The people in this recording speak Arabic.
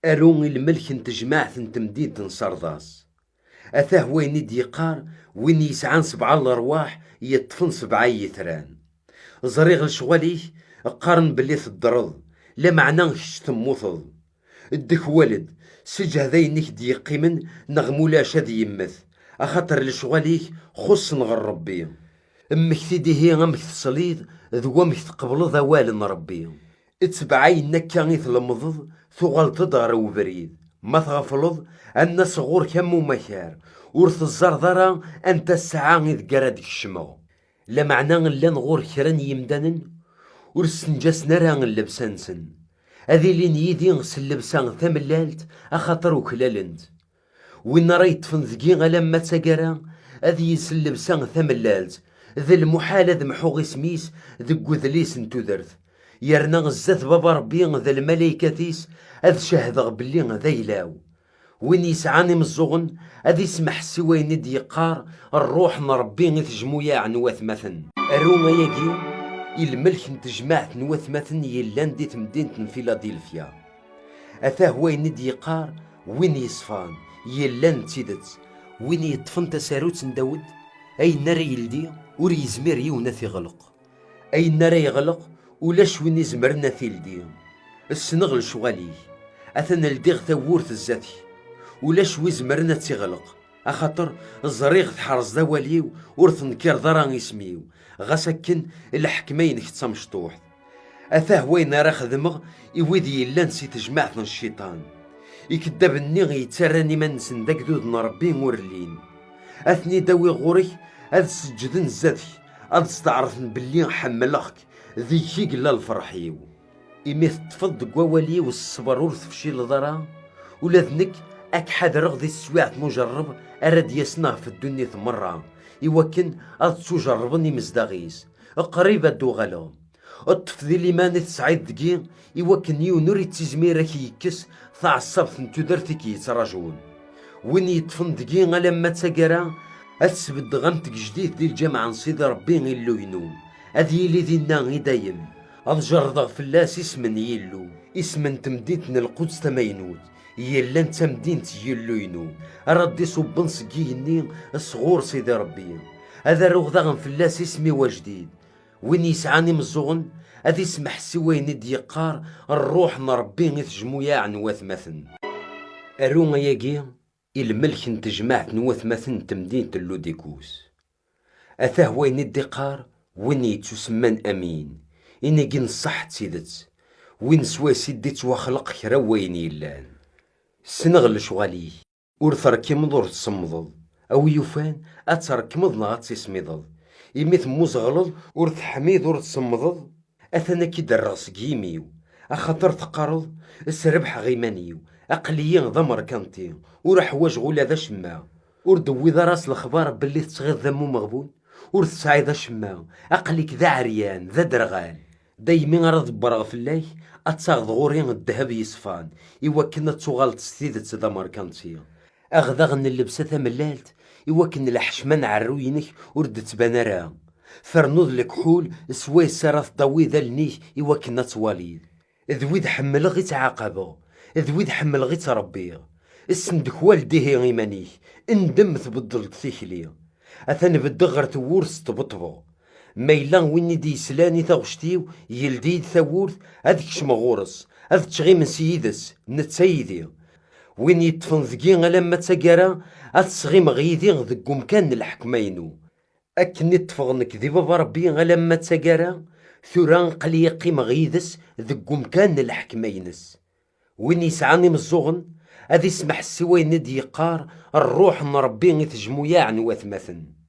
أرون الملك تجماعة تمديد نصرداس. أثاه وين يقار وين يسعان 7 الأرواح يطفن 7 يثران. زريغ لشغاليه قارن باللي تضرض لا معنى تموثض. الدك ولد سج هذينك ديقيمن نغمولا شاد يمث أخاطر لشغاليه خص نغر ربي. امك تيدي هي امك تصليد ذوامك تقبل ذوال ربي. اتبعي نكا يثلمضض ثغل تدار وبريد ما تغفلض أن صغور كم مكار ورث الزرذرة أنت الساعة إذ قرادك الشمو لا معنى لا نغور كران يمدانن ورسنجاس نران اللبسانسن هذي لين يدي غسل لبسان ثملالت أخاطر وكلالنت وين رايت فنذقي لما تسقرا هذي يسل لبسان ثملالت ذا المحال ذا محوغ سميس ذا ذليس انتودرث يرنا غزات بابا ربي ذا الملايكاتيس هذ شهد بلي ذا يلاو وين يسعاني مزوغن هذ يسمح سوين يقار الروح نربي تجمويا عن واثمثن أروما يجي الملك نتجمعت نواثمثن يلان ديت مدينة فيلادلفيا أثاه وين يقار وين يصفان يلان تيدت وين يطفن تساروت داود أي نرى يلدي ور يزمير يونث يغلق أي نرى يغلق ولاش وين يزمرنا تيلدي السنغل شغاليه أثنى لديغ ثورث الزاتي ولاش ويزمرنا تيغلق أخاطر الزريغ تحرز دواليو ورث نكير ضران يسميو غسكن الحكمين كتا مشطوح أثاه وين راه خدمغ يويدي يلا نسي تجمعت الشيطان يكدب النيغ يتسراني من نسن داك دود نربي مورلين أثني داوي غوري هاد سجدن زاتي هاد استعرفن بلي حملخك ذي كي قلا الفرحيو إميث تفض قوالي والصبر ورث فشي لضرا ولا ذنك أك حذر غذي السواعت مجرب أراد يسناه في الدنيا مرة يوكن أد تجربني مزدغيس قريبة دوغالا الطفل اللي ماني تسعيد دقي يوكن يونوري تزميرك يكس ثاع الصبت نتو درتك يتراجون وين يطفن دقي لما تسقرا أتسبد غمتك جديد دي الجامعة نصيد ربي غيلو ينو هذي اللي دينا دايم الجرضغ فلاس اسمن يلو اسمن تمديتنا القدس تمينوت يلا انت مدينة يلو ينو ردي صبن سقيني الصغور سيدي ربي هذا رغضغن فلاس اسمي وجديد وين يسعاني مزوغن هذا يسمح سوين ديقار الروح نربي تجمويا عن واثمثن أرونا ياقي الملك نتجمعت نواثمثن تمدينة اللوديكوس أثاه وين الدقار وين يتسمن أمين إني جن صح تسيدت وين سوا سيدت وخلق كرا وين يلان سنغل شغاليه ورثر كيمضور تصمضض أو يوفان أتر كمضنا غتسمضض يميث موزغلض ورث حميد ورث تصمضض أثنا كي درس كيميو أخاطر تقارض السربح غيمانيو أقليين ضمر كانتي ورح واجغولا ذا شما وردوي ذا راس الأخبار باللي تغيظ ذمو مغبون ورث سعيد شما أقليك ذا عريان ذا درغال دايما راه برغ في الله أتصاغ غورين الذهب يصفان يوكن تغالط ستيدت ذا ماركانتيا أغذغن اللبسة ثملالت يوكن الحشمان عروينك ورد تبان راه فرنوض الكحول سواي سراث ضوي ذا النيك يوكن تواليد ذويد حمل غي تعاقبه ذويد حمل غي تربيه السندك والديه غيمانيك اندم تبدل تيكليه أثن بالدغر تورس تبطبو ميلان ويني دي سلاني تغشتيو يلديد ثورث هذيك شمغورس هذ تشغي من سيدس نتسيدي وين يطفن ذقي لما تسقرا هذ تصغي مغيدي ذق مكان الحكمينو أكني تفغنك ذي بابا ربي لما تسقرا ثوران قليقي مغيدس ذق مكان الحكمينس وين يسعاني مزوغن هذا يسمح السوين ندي يقار الروح نربي تجمويا عن واثمثن